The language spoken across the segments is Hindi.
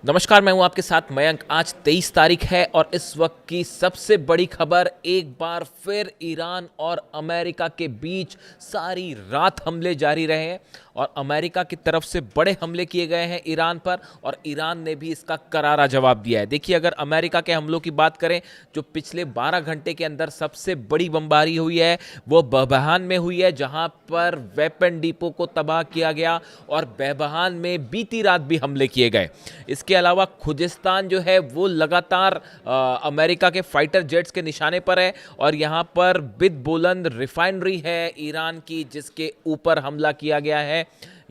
नमस्कार, मैं हूं आपके साथ मयंक। आज 23 तारीख है और इस वक्त की सबसे बड़ी खबर, एक बार फिर ईरान और अमेरिका के बीच सारी रात हमले जारी रहे हैं और अमेरिका की तरफ से बड़े हमले किए गए हैं ईरान पर और ईरान ने भी इसका करारा जवाब दिया है। देखिए, अगर अमेरिका के हमलों की बात करें, जो पिछले 12 घंटे के अंदर सबसे बड़ी बमबारी हुई है वो बेबहान में हुई है, जहां पर वेपन डिपो को तबाह किया गया और बेबहान में बीती रात भी हमले किए गए। इसके अलावा खुजिस्तान जो है वो लगातार अमेरिका के फाइटर जेट्स के निशाने पर है और यहाँ पर बिद बुलंद रिफाइनरी है ईरान की, जिसके ऊपर हमला किया गया है।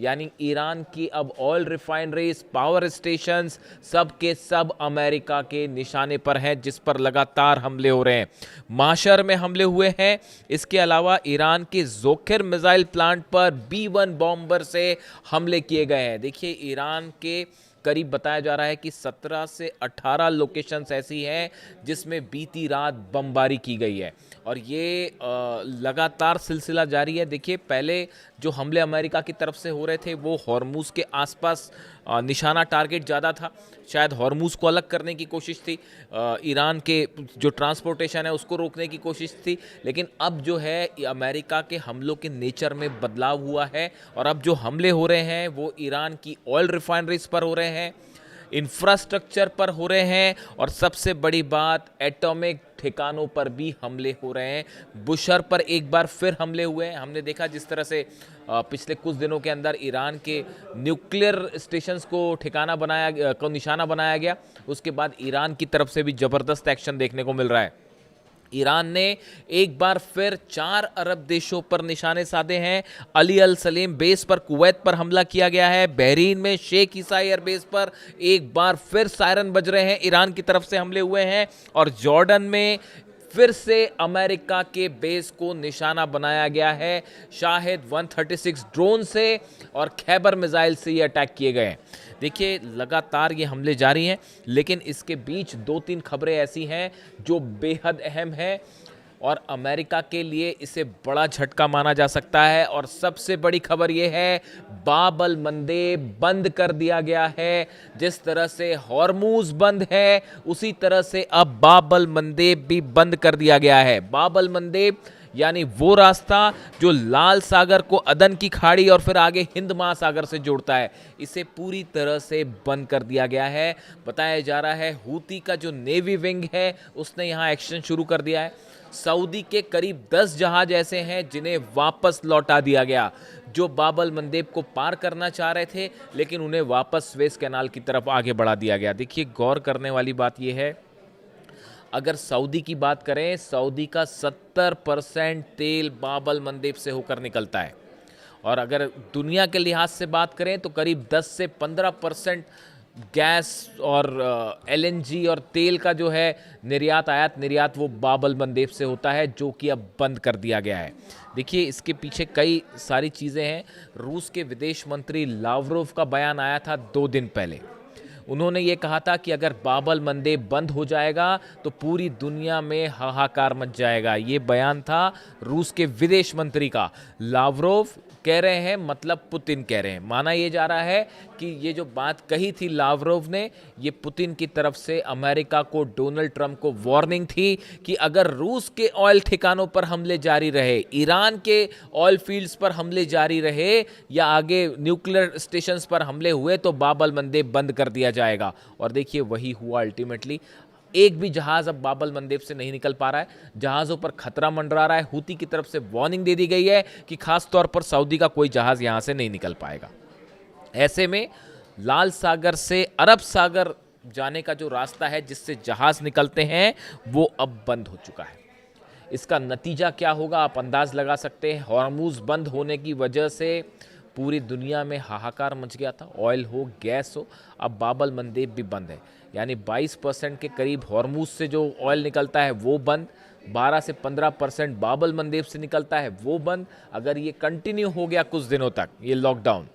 यानी ईरान की अब ऑयल रिफाइनरीज, पावर स्टेशंस, सब के सब अमेरिका के निशाने पर हैं, जिस पर लगातार हमले हो रहे हैं। माशर में हमले हुए हैं। इसके अलावा ईरान के जोखिर मिसाइल प्लांट पर B-1 बॉम्बर से हमले किए गए हैं। देखिए, ईरान के करीब बताया जा रहा है कि 17 से 18 लोकेशंस ऐसी हैं जिसमें बीती रात बमबारी की गई है और ये लगातार सिलसिला जारी है। देखिए, पहले जो हमले अमेरिका की तरफ से हो रहे थे वो हॉर्मूज के आसपास निशाना टारगेट ज़्यादा था, शायद हॉर्मूज को अलग करने की कोशिश थी, ईरान के जो ट्रांसपोर्टेशन है उसको रोकने की कोशिश थी। लेकिन अब जो है अमेरिका के हमलों के नेचर में बदलाव हुआ है और अब जो हमले हो रहे हैं वो ईरान की ऑयल रिफाइनरीज पर हो रहे हैं, इंफ्रास्ट्रक्चर पर हो रहे हैं और सबसे बड़ी बात, एटॉमिक ठिकानों पर भी हमले हो रहे हैं। बुशर पर एक बार फिर हमले हुए हैं। हमने देखा जिस तरह से पिछले कुछ दिनों के अंदर ईरान के न्यूक्लियर स्टेशंस को निशाना बनाया गया, उसके बाद ईरान की तरफ से भी ज़बरदस्त एक्शन देखने को मिल रहा है। ईरान ने एक बार फिर 4 अरब देशों पर निशाने साधे हैं। अली अल सलीम बेस पर कुवैत पर हमला किया गया है। बहरीन में शेख ईसा एयरबेस पर एक बार फिर सायरन बज रहे हैं, ईरान की तरफ से हमले हुए हैं। और जॉर्डन में फिर से अमेरिका के बेस को निशाना बनाया गया है। शाहिद 136 ड्रोन से और खैबर मिसाइल से ये अटैक किए गए हैं। देखिए, लगातार ये हमले जारी हैं, लेकिन इसके बीच 2-3 खबरें ऐसी हैं जो बेहद अहम हैं और अमेरिका के लिए इसे बड़ा झटका माना जा सकता है। और सबसे बड़ी खबर यह है, बाब अल मंदेब बंद कर दिया गया है। जिस तरह से हॉर्मूज बंद है, उसी तरह से अब बाब अल मंदेब भी बंद कर दिया गया है। बाब अल मंदेब यानी वो रास्ता जो लाल सागर को अदन की खाड़ी और फिर आगे हिंद महासागर से जोड़ता है, इसे पूरी तरह से बंद कर दिया गया है। बताया जा रहा है हूती का जो नेवी विंग है उसने यहाँ एक्शन शुरू कर दिया है। सऊदी के करीब 10 जहाज ऐसे हैं जिन्हें वापस लौटा दिया गया, जो बाब अल मंदेब को पार करना चाह रहे थे, लेकिन उन्हें वापस स्वेज कैनाल की तरफ आगे बढ़ा दिया गया। देखिए, गौर करने वाली बात यह है, अगर सऊदी की बात करें, सऊदी का 70% तेल बाब अल मंदेब से होकर निकलता है और अगर दुनिया के लिहाज से बात करें तो करीब 10 से 15% गैस और LNG और तेल का जो है आयात निर्यात वो बाब अल मंदेब से होता है, जो कि अब बंद कर दिया गया है। देखिए, इसके पीछे कई सारी चीज़ें हैं। रूस के विदेश मंत्री लावरोव का बयान आया था 2 दिन पहले। उन्होंने ये कहा था कि अगर बाब अल मंदेब बंद हो जाएगा तो पूरी दुनिया में हाहाकार मच जाएगा। ये बयान था रूस के विदेश मंत्री का। लावरोव कह रहे हैं, मतलब पुतिन कह रहे हैं। माना ये जा रहा है कि ये जो बात कही थी लावरोव ने, ये पुतिन की तरफ से अमेरिका को, डोनाल्ड ट्रंप को वार्निंग थी कि अगर रूस के ऑयल ठिकानों पर हमले जारी रहे, ईरान के ऑयल फील्ड्स पर हमले जारी रहे या आगे न्यूक्लियर स्टेशंस पर हमले हुए तो बाब अल मंदेब बंद कर दिया जाएगा। और देखिए, वही हुआ अल्टीमेटली। एक भी जहाज अब बाब अल मंदेब से नहीं निकल पा रहा है। जहाज़ों पर खतरा मंडरा रहा है। हूती की तरफ से वार्निंग दे दी गई है कि खास तौर पर सऊदी का कोई जहाज़ यहां से नहीं निकल पाएगा। ऐसे में लाल सागर से अरब सागर जाने का जो रास्ता है जिससे जहाज़ निकलते हैं वो अब बंद हो चुका है। इसका नतीजा क्या होगा आप अंदाज़ लगा सकते हैं। हॉर्मूज बंद होने की वजह से पूरी दुनिया में हाहाकार मच गया था। ऑयल हो, गैस हो, अब बाब अल मंदेब भी बंद है। यानी 22% के करीब हॉर्मूज से जो ऑयल निकलता है वो बंद, 12 से 15% बाब अल मंदेब से निकलता है वो बंद। अगर ये कंटिन्यू हो गया कुछ दिनों तक, ये लॉकडाउन,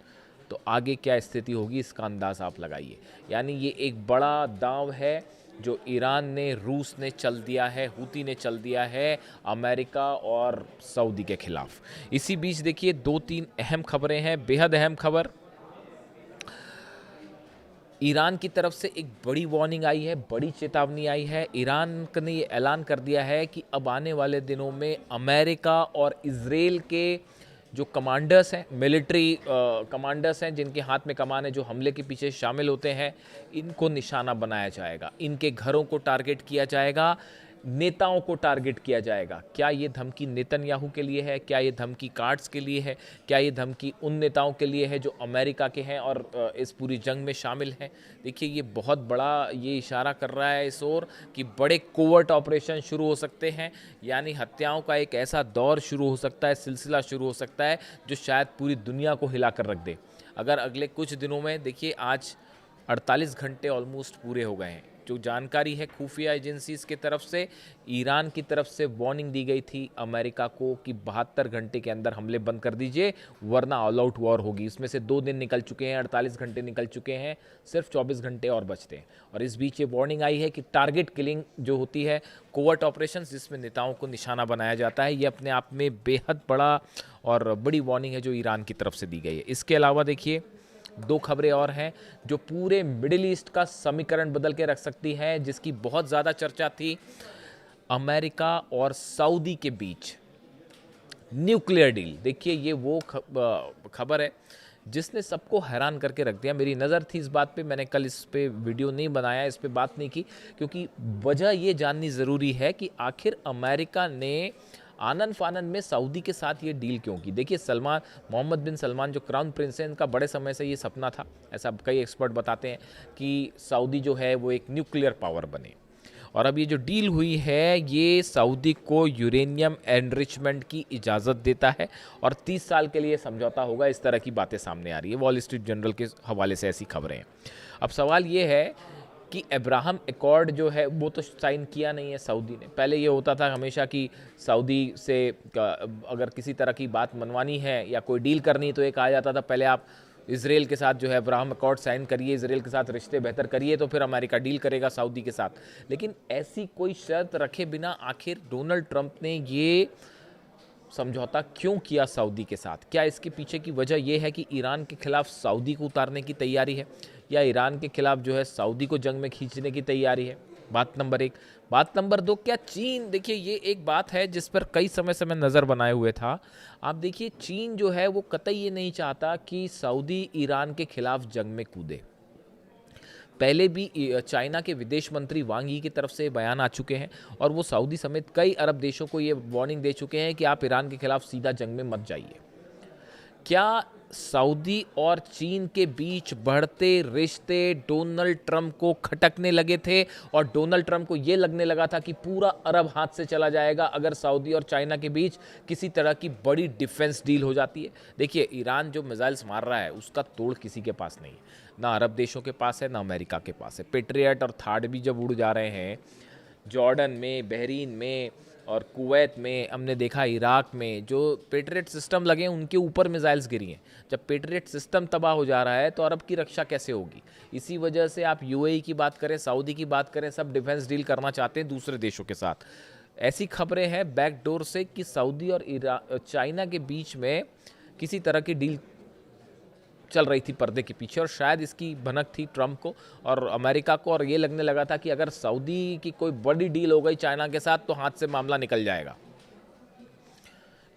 तो आगे क्या स्थिति होगी इसका अंदाज़ आप लगाइए। यानी ये एक बड़ा दांव है जो ईरान ने, रूस ने चल दिया है, हूती ने चल दिया है अमेरिका और सऊदी के खिलाफ। इसी बीच देखिए, 2-3 अहम खबरें हैं, बेहद अहम खबर। ईरान की तरफ से एक बड़ी वार्निंग आई है, बड़ी चेतावनी आई है। ईरान ने ये ऐलान कर दिया है कि अब आने वाले दिनों में अमेरिका और इजराइल के जो कमांडर्स हैं, मिलिट्री कमांडर्स हैं, जिनके हाथ में कमान है, जो हमले के पीछे शामिल होते हैं, इनको निशाना बनाया जाएगा, इनके घरों को टारगेट किया जाएगा, नेताओं को टारगेट किया जाएगा। क्या ये धमकी नेतन्याहू के लिए है? क्या ये धमकी कार्ड्स के लिए है? क्या ये धमकी उन नेताओं के लिए है जो अमेरिका के हैं और इस पूरी जंग में शामिल हैं? देखिए, ये बहुत बड़ा ये इशारा कर रहा है इस ओर कि बड़े कोवर्ट ऑपरेशन शुरू हो सकते हैं, यानी हत्याओं का एक ऐसा दौर शुरू हो सकता है, सिलसिला शुरू हो सकता है जो शायद पूरी दुनिया को हिला कर रख दे। अगर अगले कुछ दिनों में, देखिए आज 48 घंटे ऑलमोस्ट पूरे हो गए हैं, जो जानकारी है खुफिया एजेंसीज की तरफ से, ईरान की तरफ से वार्निंग दी गई थी अमेरिका को कि 72 घंटे के अंदर हमले बंद कर दीजिए वरना ऑल आउट वॉर होगी। इसमें से 2 दिन निकल चुके हैं, 48 घंटे निकल चुके हैं, सिर्फ 24 घंटे और बचते हैं। और इस बीच ये वार्निंग आई है कि टारगेट किलिंग जो होती है, कोवर्ट ऑपरेशंस जिसमें नेताओं को निशाना बनाया जाता है, ये अपने आप में बेहद बड़ा और बड़ी वार्निंग है जो ईरान की तरफ से दी गई है। इसके अलावा देखिए 2 खबरें और हैं जो पूरे मिडिल ईस्ट का समीकरण बदल के रख सकती हैं, जिसकी बहुत ज़्यादा चर्चा थी। अमेरिका और सऊदी के बीच न्यूक्लियर डील। देखिए, ये वो खबर है जिसने सबको हैरान करके रख दिया। मेरी नज़र थी इस बात पे, मैंने कल इस पे वीडियो नहीं बनाया, इस पे बात नहीं की, क्योंकि वजह ये जाननी ज़रूरी है कि आखिर अमेरिका ने आनन फानन में सऊदी के साथ ये डील क्यों की। देखिए, मोहम्मद बिन सलमान जो क्राउन प्रिंस हैं, इनका बड़े समय से ये सपना था, ऐसा कई एक्सपर्ट बताते हैं कि सऊदी जो है वो एक न्यूक्लियर पावर बने। और अब ये जो डील हुई है, ये सऊदी को यूरेनियम एनरिचमेंट की इजाज़त देता है और 30 साल के लिए समझौता होगा, इस तरह की बातें सामने आ रही है। वॉल स्ट्रीट जर्नल के हवाले से ऐसी खबरें हैं। अब सवाल ये है कि अब्राहम एकॉर्ड जो है वो तो साइन किया नहीं है सऊदी ने। पहले ये होता था हमेशा कि सऊदी से अगर किसी तरह की बात मनवानी है या कोई डील करनी, तो एक आ जाता था पहले आप इसराइल के साथ जो है अब्राहम एकॉर्ड साइन करिए, इसराइल के साथ रिश्ते बेहतर करिए, तो फिर अमेरिका डील करेगा सऊदी के साथ। लेकिन ऐसी कोई शर्त रखे बिना आखिर डोनाल्ड ट्रंप ने ये समझौता क्यों किया सऊदी के साथ? क्या इसके पीछे की वजह यह है कि ईरान के खिलाफ सऊदी को उतारने की तैयारी है, या ईरान के खिलाफ जो है सऊदी को जंग में खींचने की तैयारी है? बात नंबर 1। बात नंबर 2, क्या चीन, देखिए ये एक बात है जिस पर कई समय से मैं नज़र बनाए हुए था। आप देखिए, चीन जो है वो कतई ये नहीं चाहता कि सऊदी ईरान के खिलाफ जंग में कूदे। पहले भी चाइना के विदेश मंत्री वांग यी की तरफ से बयान आ चुके हैं और वो सऊदी समेत कई अरब देशों को ये वार्निंग दे चुके हैं कि आप ईरान के खिलाफ सीधा जंग में मत जाइए। क्या सऊदी और चीन के बीच बढ़ते रिश्ते डोनाल्ड ट्रंप को खटकने लगे थे और डोनाल्ड ट्रंप को ये लगने लगा था कि पूरा अरब हाथ से चला जाएगा अगर सऊदी और चाइना के बीच किसी तरह की बड़ी डिफेंस डील हो जाती है? देखिए, ईरान जो मिसाइल्स मार रहा है उसका तोड़ किसी के पास नहीं है, ना अरब देशों के पास है, ना अमेरिका के पास है। पेट्रियट और थार्ड भी जब उड़ जा रहे हैं जॉर्डन में, बहरीन में और कुवैत में, हमने देखा इराक में जो पेट्रियट सिस्टम लगे उनके ऊपर मिसाइल्स गिरी हैं। जब पेट्रियट सिस्टम तबाह हो जा रहा है तो अरब की रक्षा कैसे होगी? इसी वजह से आप यूएई की बात करें, सऊदी की बात करें, सब डिफेंस डील करना चाहते हैं दूसरे देशों के साथ। ऐसी खबरें हैं बैकडोर से कि सऊदी और चाइना के बीच में किसी तरह की डील चल रही थी पर्दे के पीछे, और शायद इसकी भनक थी ट्रंप को और अमेरिका को, और ये लगने लगा था कि अगर सऊदी की कोई बड़ी डील हो गई चाइना के साथ तो हाथ से मामला निकल जाएगा,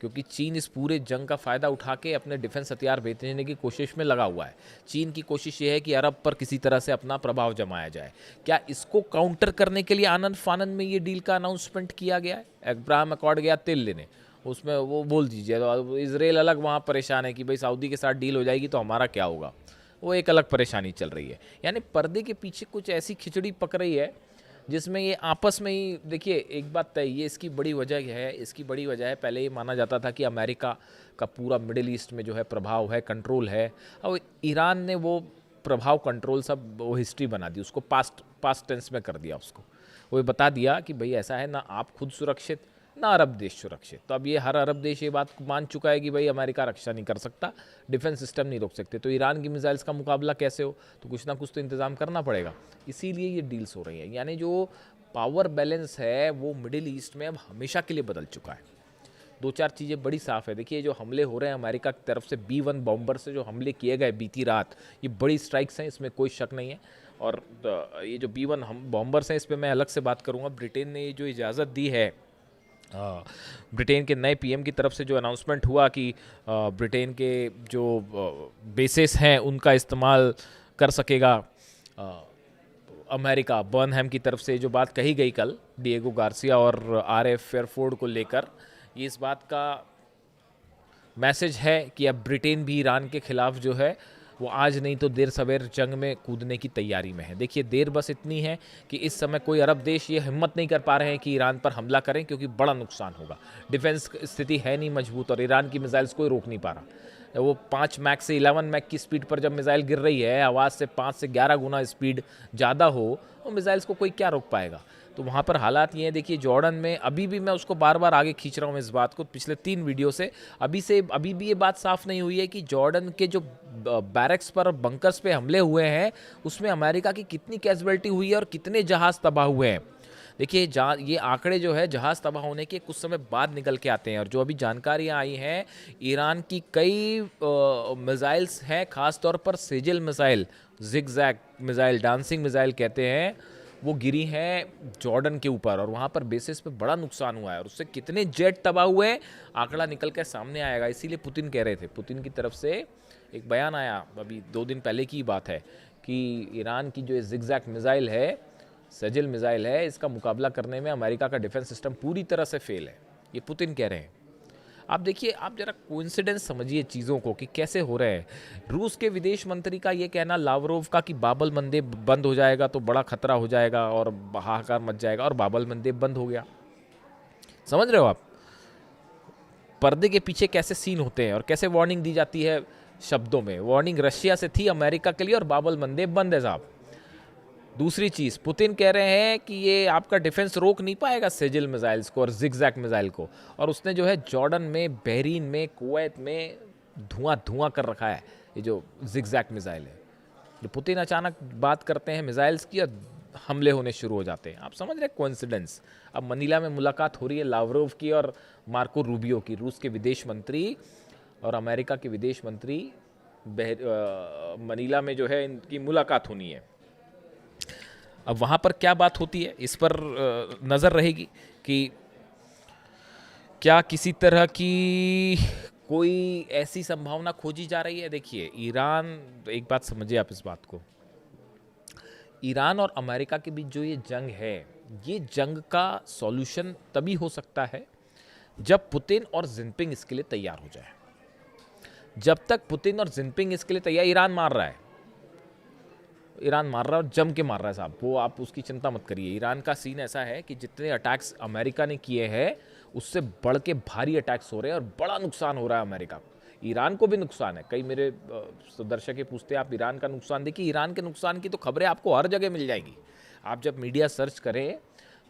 क्योंकि चीन इस पूरे जंग का फ़ायदा उठा के अपने डिफेंस हथियार बेचने की कोशिश में लगा हुआ है। चीन की कोशिश ये है कि अरब पर किसी तरह से अपना प्रभाव जमाया जाए। क्या इसको काउंटर करने के लिए आनंद फानंद में ये डील का अनाउंसमेंट किया गया है? अब्राहम एकॉर्ड गया तेल लेने, उसमें वो बोल दीजिए, तो इसराइल अलग वहाँ परेशान है कि भाई सऊदी के साथ डील हो जाएगी तो हमारा क्या होगा, वो एक अलग परेशानी चल रही है। यानी पर्दे के पीछे कुछ ऐसी खिचड़ी पक रही है जिसमें ये आपस में ही, देखिए एक बात तय, ये इसकी बड़ी वजह है, पहले ये माना जाता था कि अमेरिका का पूरा मिडिल ईस्ट में जो है प्रभाव है, कंट्रोल है। अब ईरान ने वो प्रभाव, कंट्रोल सब वो हिस्ट्री बना दी, उसको पास्ट टेंस में कर दिया। उसको वो बता दिया कि भाई ऐसा है, ना आप खुद सुरक्षित ना अरब देश सुरक्षित। तो अब ये हर अरब देश ये बात मान चुका है कि भाई अमेरिका रक्षा नहीं कर सकता, डिफेंस सिस्टम नहीं रोक सकते, तो ईरान की मिसाइल्स का मुकाबला कैसे हो? तो कुछ ना कुछ तो इंतज़ाम करना पड़ेगा। इसीलिए ये डील्स हो रही हैं। यानी जो पावर बैलेंस है वो मिडिल ईस्ट में अब हमेशा के लिए बदल चुका है। दो चार चीज़ें बड़ी साफ़ है। देखिए जो हमले हो रहे हैं अमेरिका की तरफ से B-1 बॉम्बर से जो हमले किए गए बीती रात, ये बड़ी स्ट्राइक्स हैं, इसमें कोई शक नहीं है। और ये जो B-1 हम बॉम्बर्स हैं इस पर मैं अलग से बात करूँगा। ब्रिटेन ने ये जो इजाज़त दी है, ब्रिटेन के नए पीएम की तरफ से जो अनाउंसमेंट हुआ कि ब्रिटेन के जो बेसेस हैं उनका इस्तेमाल कर सकेगा अमेरिका, बर्नहम की तरफ से जो बात कही गई कल डिएगो गार्सिया और RF फेयरफोर्ड को लेकर, ये इस बात का मैसेज है कि अब ब्रिटेन भी ईरान के खिलाफ जो है वो आज नहीं तो देर सवेर जंग में कूदने की तैयारी में है। देखिए देर बस इतनी है कि इस समय कोई अरब देश ये हिम्मत नहीं कर पा रहे हैं कि ईरान पर हमला करें, क्योंकि बड़ा नुकसान होगा। डिफेंस स्थिति है नहीं मजबूत और ईरान की मिसाइल्स कोई रोक नहीं पा रहा। वो 5 मैक से 11 मैक की स्पीड पर जब मिसाइल गिर रही है, आवाज़ से 5 से 11 गुना स्पीड ज़्यादा हो, तो मिसाइल्स को कोई क्या रोक पाएगा। तो वहाँ पर हालात ये हैं। देखिए जॉर्डन में अभी भी, मैं उसको बार बार आगे खींच रहा हूँ इस बात को पिछले 3 वीडियो से अभी भी ये बात साफ नहीं हुई है कि जॉर्डन के जो बैरक्स पर बंकर्स पे हमले हुए हैं उसमें अमेरिका की कितनी कैजुअल्टी हुई है और कितने जहाज़ तबाह हुए हैं। देखिए ये आंकड़े जो है जहाज़ तबाह होने के कुछ समय बाद निकल के आते हैं, और जो अभी जानकारियाँ आई हैं, ईरान की कई मिसाइल्स हैं, ख़ास तौर पर Sejal missile, zigzag missile, dancing missile कहते हैं, वो गिरी हैं जॉर्डन के ऊपर और वहाँ पर बेसिस पे बड़ा नुकसान हुआ है। और उससे कितने जेट तबाह हुए हैं आंकड़ा निकल कर सामने आएगा। इसीलिए पुतिन कह रहे थे, पुतिन की तरफ से एक बयान आया अभी 2 दिन पहले की बात है कि ईरान की जो जिगजैग मिसाइल है, सजिल मिसाइल है, इसका मुकाबला करने में अमेरिका का डिफेंस सिस्टम पूरी तरह से फेल है। ये पुतिन कह रहे हैं। आप देखिए, आप जरा कोइंसिडेंस समझिए चीज़ों को कि कैसे हो रहे हैं। रूस के विदेश मंत्री का ये कहना लावरोव का कि बाबल मंदेब बंद हो जाएगा तो बड़ा खतरा हो जाएगा और हाहाकार मच जाएगा, और बाबल मंदेब बंद हो गया। समझ रहे हो आप पर्दे के पीछे कैसे सीन होते हैं और कैसे वार्निंग दी जाती है शब्दों में। वार्निंग रशिया से थी अमेरिका के लिए और बाबल मंदेब बंद है साहब। दूसरी चीज़, पुतिन कह रहे हैं कि ये आपका डिफेंस रोक नहीं पाएगा सेजिल मिसाइल्स को और जिगजैग मिसाइल को, और उसने जो है जॉर्डन में, बहरीन में, कुवैत में धुआं कर रखा है ये जो जिगजैग मिसाइल है। जो पुतिन अचानक बात करते हैं मिसाइल्स की और हमले होने शुरू हो जाते हैं। आप समझ रहे हैं कोइंसिडेंस। अब मनीला में मुलाकात हो रही है लावरोव की और मार्को रूबियो की, रूस के विदेश मंत्री और अमेरिका के विदेश मंत्री, मनीला में जो है इनकी मुलाकात होनी है। अब वहाँ पर क्या बात होती है इस पर नज़र रहेगी कि क्या किसी तरह की कोई ऐसी संभावना खोजी जा रही है। देखिए ईरान, एक बात समझिए आप इस बात को, ईरान और अमेरिका के बीच जो ये जंग है, ये जंग का सॉल्यूशन तभी हो सकता है जब पुतिन और जिनपिंग इसके लिए तैयार हो जाए। जब तक पुतिन और जिनपिंग इसके लिए तैयार, ईरान मार रहा है और जम के मार रहा है साहब, वो आप उसकी चिंता मत करिए। ईरान का सीन ऐसा है कि जितने अटैक्स अमेरिका ने किए हैं उससे बढ़ के भारी अटैक्स हो रहे हैं और बड़ा नुकसान हो रहा है अमेरिका को। ईरान को भी नुकसान है। कई मेरे दर्शक पूछते हैं आप ईरान का नुकसान। देखिए ईरान के नुकसान की तो खबरें आपको हर जगह मिल जाएंगी। आप जब मीडिया सर्च करें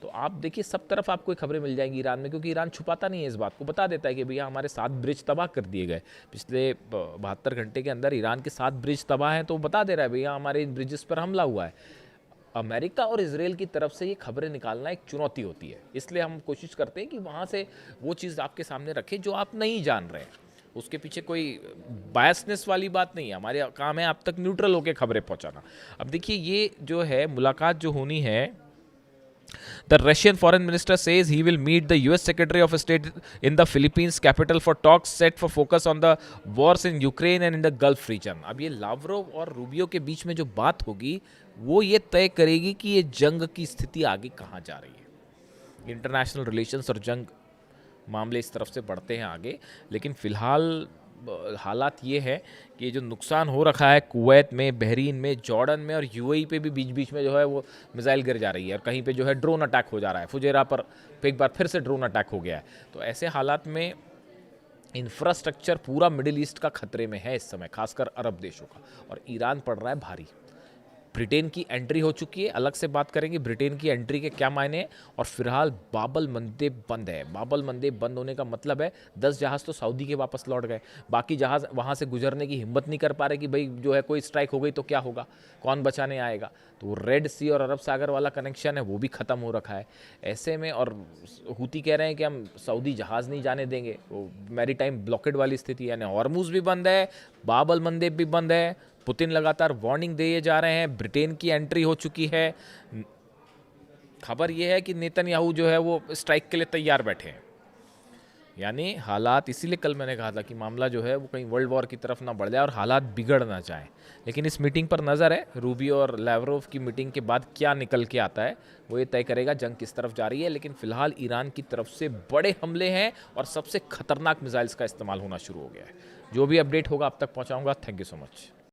तो आप देखिए सब तरफ आपको खबरें मिल जाएंगी ईरान में, क्योंकि ईरान छुपाता नहीं है इस बात को, बता देता है कि भैया हमारे 7 ब्रिज तबाह कर दिए गए पिछले 72 घंटे के अंदर। ईरान के 7 ब्रिज तबाह हैं, तो बता दे रहा है भैया हमारे इन ब्रिजेस पर हमला हुआ है। अमेरिका और इजराइल की तरफ से ये खबरें निकालना एक चुनौती होती है, इसलिए हम कोशिश करते हैं कि वहाँ से वो चीज़ आपके सामने रखें जो आप नहीं जान रहे हैं। उसके पीछे कोई बायसनेस वाली बात नहीं है, हमारे काम है आप तक न्यूट्रल होकर खबरें पहुँचाना। अब देखिए ये जो है मुलाकात जो होनी है, The Russian foreign minister says he will meet the US Secretary of State in the Philippines capital for talks set for focus on the wars in Ukraine and in the Gulf region. अब ये लावरोव और रूबियो के बीच में जो बात होगी वो ये तय करेगी कि ये जंग की स्थिति आगे कहाँ जा रही है। इंटरनेशनल रिलेशंस और जंग मामले इस तरफ से बढ़ते हैं आगे, लेकिन फ़िलहाल हालात ये है कि जो नुकसान हो रखा है कुवैत में, बहरीन में, जॉर्डन में और यूएई पे भी बीच बीच में जो है वो मिसाइल गिर जा रही है और कहीं पे जो है ड्रोन अटैक हो जा रहा है। फुजेरा पर एक बार फिर से ड्रोन अटैक हो गया है। तो ऐसे हालात में इंफ्रास्ट्रक्चर पूरा मिडिल ईस्ट का खतरे में है इस समय, खासकर अरब देशों का, और ईरान पड़ रहा है भारी। ब्रिटेन की एंट्री हो चुकी है, अलग से बात करेंगे ब्रिटेन की एंट्री के क्या मायने हैं। और फिलहाल बाबल मंदेब बंद है। बाबल मंदेब बंद होने का मतलब है 10 जहाज़ तो सऊदी के वापस लौट गए, बाकी जहाज़ वहाँ से गुजरने की हिम्मत नहीं कर पा रहे कि भाई जो है कोई स्ट्राइक हो गई तो क्या होगा, कौन बचाने आएगा। तो रेड सी और अरब सागर वाला कनेक्शन है वो भी ख़त्म हो रखा है ऐसे में। और हूती कह रहे हैं कि हम सऊदी जहाज़ नहीं जाने देंगे, वो मैरी टाइम ब्लॉकेड वाली स्थिति, यानी हॉर्मुज़ भी बंद है, बाबल मंदेब भी बंद है। पुतिन लगातार वार्निंग दिए जा रहे हैं, ब्रिटेन की एंट्री हो चुकी है। खबर यह है कि नेतन्याहू जो है वो स्ट्राइक के लिए तैयार बैठे हैं। यानी हालात, इसीलिए कल मैंने कहा था कि मामला जो है वो कहीं वर्ल्ड वॉर की तरफ ना बढ़ जाए और हालात बिगड़ ना जाए। लेकिन इस मीटिंग पर नज़र है, रूबियो और लैवरोव की मीटिंग के बाद क्या निकल के आता है वो ये तय करेगा जंग किस तरफ जा रही है। लेकिन फिलहाल ईरान की तरफ से बड़े हमले हैं और सबसे खतरनाक मिसाइल्स का इस्तेमाल होना शुरू हो गया है। जो भी अपडेट होगा अब तक पहुँचाऊँगा। Thank you so much.